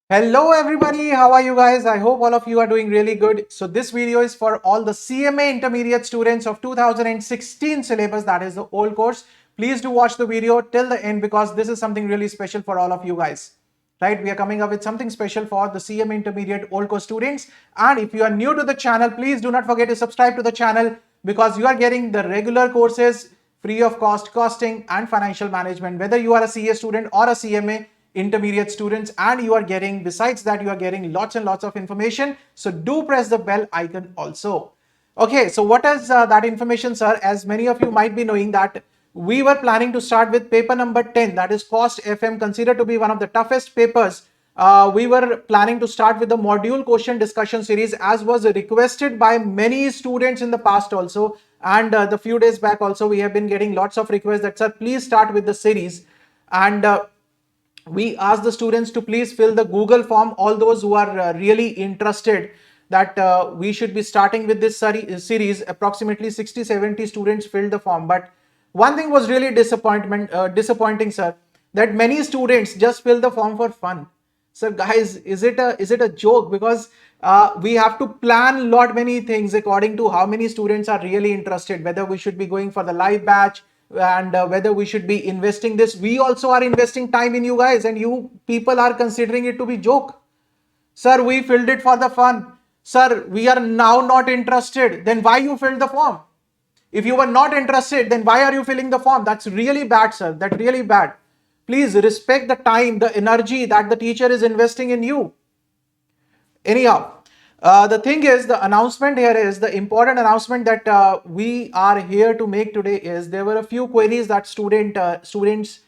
Hello everybody, how are you guys? I hope all of you are doing really good. So this video is for all the CMA intermediate students of 2016 syllabus, that is the old course. Please do watch the video till the end because this is something really special for all of you guys. Right, we are coming up with something special for the CMA intermediate old course students. And if you are new to the channel, please do not forget to subscribe to the channel because you are getting the regular courses free of cost, costing and financial management, whether you are a CA student or a CMA intermediate students, and you are getting, besides that, you are getting lots and lots of information. So do press the bell icon also. Okay, so what is that information, sir? As many of you might be knowing that we were planning to start with paper number 10, that is cost FM, considered to be one of the toughest papers. We were planning to start with the module question discussion series, as was requested by many students in the past also, and the few days back also we have been getting lots of requests that, sir, please start with the series. And we ask the students to please fill the Google form, all those who are really interested that we should be starting with this series. Approximately 60-70 students filled the form, but one thing was really disappointing, sir, that many students just fill the form for fun. So guys, is it a joke? Because we have to plan lot many things according to how many students are really interested, whether we should be going for the live batch, and whether we should be investing this. We also are investing time in you guys, and you people are considering it to be joke. Sir, we filled it for the fun. Sir, we are now not interested. Then why you filled the form? If you were not interested, then why are you filling the form? That's really bad, sir. That's really bad. Please respect the time, the energy that the teacher is investing in you. Anyhow, the thing is, the announcement here is the important announcement that we are here to make today is there were a few queries that students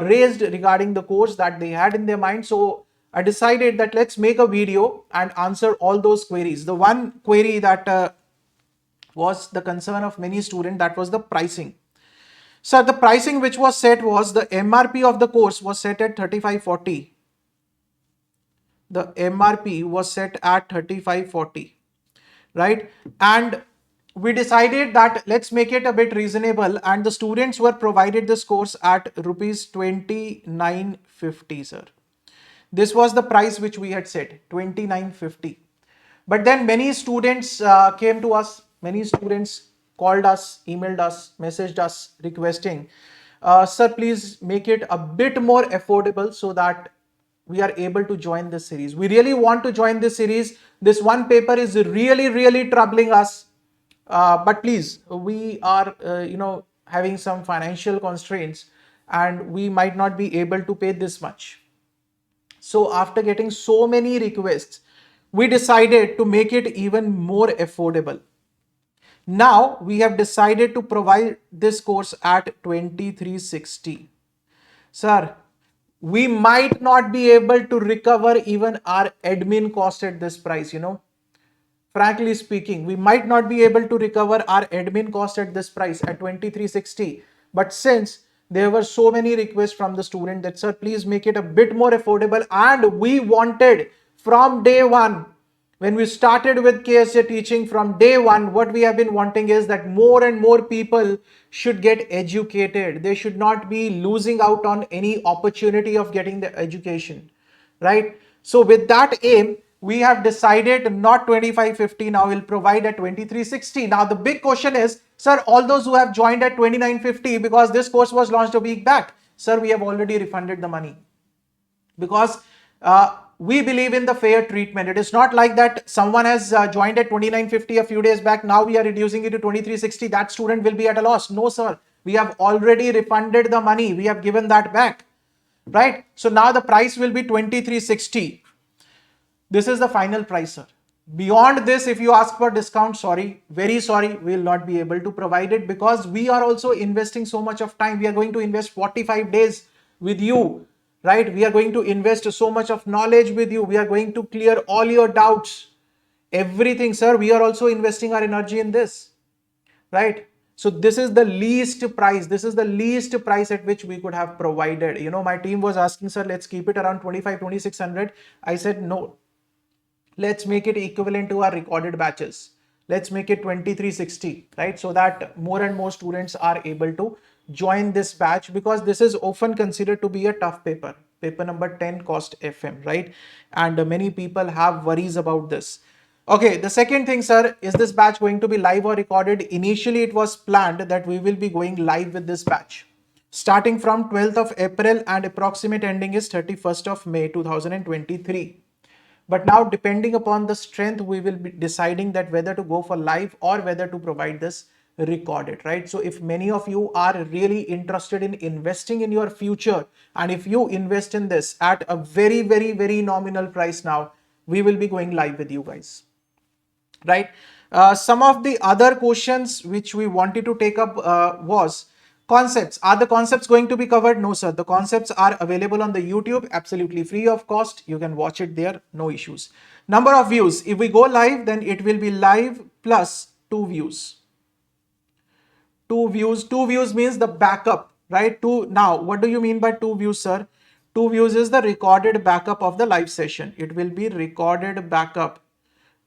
raised regarding the course that they had in their mind. So I decided that let's make a video and answer all those queries. The one query that was the concern of many students, that was the pricing. So the pricing which was set was the MRP of the course was set at 3540. The MRP was set at 3540, right? And we decided that let's make it a bit reasonable, and the students were provided this course at rupees 2950, sir. This was the price which we had set, 2950. But then many students came to us, many students called us, emailed us, messaged us requesting, sir, please make it a bit more affordable so that we are able to join this series. We really want to join this series. This one paper is really, really troubling us. But please, we are, having some financial constraints and we might not be able to pay this much. So after getting so many requests, we decided to make it even more affordable. Now we have decided to provide this course at 2360. Sir, we might not be able to recover even our admin cost at this price, Frankly speaking, we might not be able to recover our admin cost at this price at 2360. But since there were so many requests from the student that, sir, please make it a bit more affordable, and we wanted from day one, when we started with KSJ teaching, from day one, what we have been wanting is that more and more people should get educated. They should not be losing out on any opportunity of getting the education, right? So with that aim, we have decided not 2550, now we'll provide at 2360. Now the big question is, sir, all those who have joined at 2950, because this course was launched a week back, sir, we have already refunded the money. Because we believe in the fair treatment. It is not like that someone has joined at 2950 a few days back, now we are reducing it to 2360, that student will be at a loss. No, sir, we have already refunded the money, we have given that back, right? So now the price will be 2360. This is the final price, sir. Beyond this, if you ask for discount, sorry, very sorry, we will not be able to provide it, because we are also investing so much of time. We are going to invest 45 days with you, right? We are going to invest so much of knowledge with you. We are going to clear all your doubts, everything, sir. We are also investing our energy in this, right? So this is the least price. This is the least price at which we could have provided. My team was asking, sir, let's keep it around 2600. I said, no, let's make it equivalent to our recorded batches. Let's make it 2360, right? So that more and more students are able to join this batch, because this is often considered to be a tough paper, paper number 10 cost FM, right? And many people have worries about this. Okay, the second thing, sir, is this batch going to be live or recorded? Initially, it was planned that we will be going live with this batch starting from 12th of April and approximate ending is 31st of May 2023. But now, depending upon the strength, we will be deciding that whether to go for live or whether to provide this recorded, right? So if many of you are really interested in investing in your future, and if you invest in this at a very nominal price now, we will be going live with you guys, right? Some of the other questions which we wanted to take up was concepts. Are the concepts going to be covered? No, sir. The concepts are available on the YouTube, absolutely free of cost. You can watch it there, no issues. Number of views. If we go live, then it will be live plus 2 views. 2 views. 2 views means the backup, right? Now, what do you mean by 2 views, sir? 2 views is the recorded backup of the live session. It will be recorded backup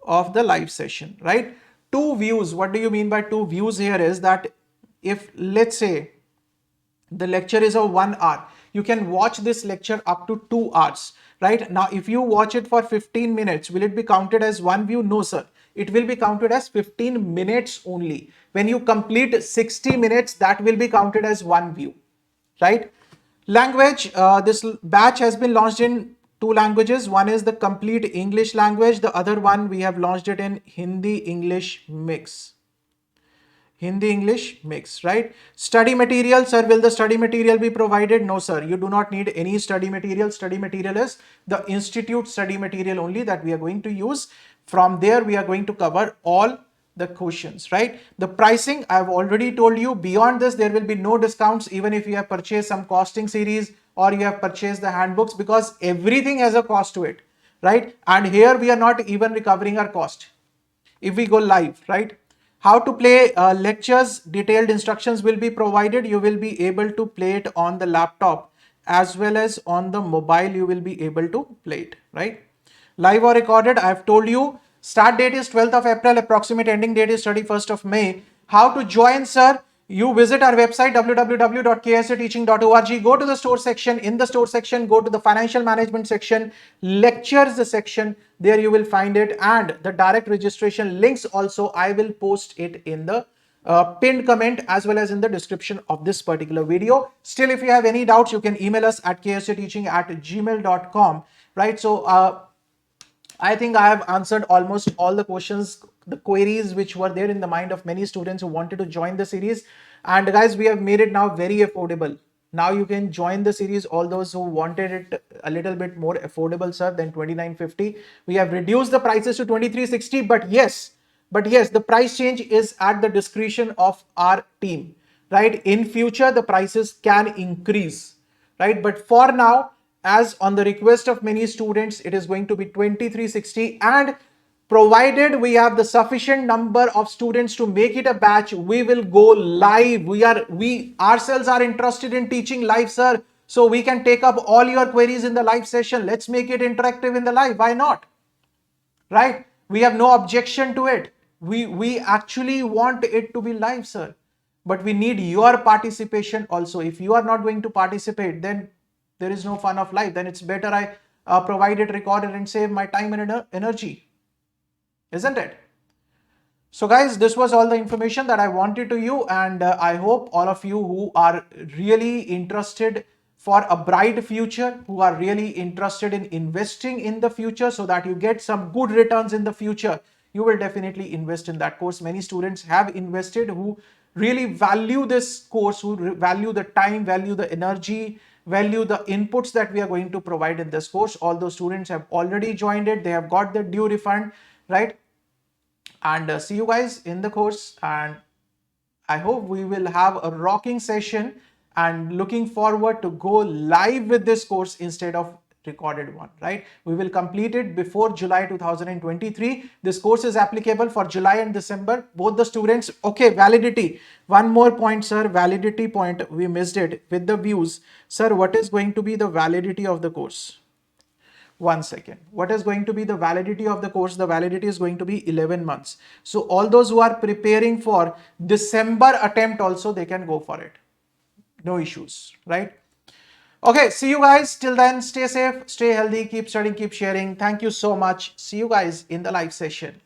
of the live session, right? 2 views. What do you mean by 2 views here is that if, let's say, the lecture is of 1 hour, you can watch this lecture up to 2 hours, right? Now, if you watch it for 15 minutes, will it be counted as 1 view? No, sir. It will be counted as 15 minutes only. When you complete 60 minutes, that will be counted as 1 view, right? Language, this batch has been launched in 2 languages. One is the complete English language. The other one, we have launched it in Hindi-English mix. Hindi-English mix, right? Study material, sir, will the study material be provided? No, sir. You do not need any study material. Study material is the institute study material only that we are going to use. From there, we are going to cover all the questions, right? The pricing, I've already told you. Beyond this, there will be no discounts, even if you have purchased some costing series or you have purchased the handbooks, because everything has a cost to it, right? And here we are not even recovering our cost if we go live, right? How to play lectures, detailed instructions will be provided. You will be able to play it on the laptop as well as on the mobile. You will be able to play it, right? Live or recorded, I have told you. Start date is 12th of April, approximate ending date is 31st of May. How to join, sir? You visit our website www.ksjteaching.org. Go to the store section. In the store section, go to the financial management section, lectures section. There you will find it, and the direct registration links also I will post it in the pinned comment as well as in the description of this particular video. Still, if you have any doubts, you can email us at ksjteaching@gmail.com, right? So I think I have answered almost all the questions, the queries which were there in the mind of many students who wanted to join the series. And guys, we have made it now very affordable. Now you can join the series, all those who wanted it a little bit more affordable, sir, than 29.50. We have reduced the prices to 23.60, but yes, the price change is at the discretion of our team, right? In future, the prices can increase, right? But for now, as on the request of many students, it is going to be 23.60, and provided we have the sufficient number of students to make it a batch, we will go live. We ourselves are interested in teaching live, sir, so we can take up all your queries in the live session. Let's make it interactive in the live. Why not? Right? We have no objection to it. We actually want it to be live, sir, but we need your participation also. If you are not going to participate, then there is no fun of life. Then it's better I provide it recorded and save my time and energy, isn't it? So guys, this was all the information that I wanted to you, and I hope all of you who are really interested for a bright future, who are really interested in investing in the future so that you get some good returns in the future, you will definitely invest in that course. Many students have invested who really value this course, who value the time, value the energy, value the inputs that we are going to provide in this course. All those students have already joined it. They have got the due refund, right? And see you guys in the course, and I hope we will have a rocking session, and looking forward to go live with this course instead of recorded one, right? We will complete it before July 2023. This course is applicable for July and December, both the students. Okay, validity. One more point, sir, validity point. We missed it with the views. Sir, what is going to be the validity of the course? 1 second. What is going to be the validity of the course? The validity is going to be 11 months. So all those who are preparing for December attempt also, they can go for it. No issues, right? Okay, see you guys. Till then, stay safe, stay healthy, keep studying, keep sharing. Thank you so much. See you guys in the live session.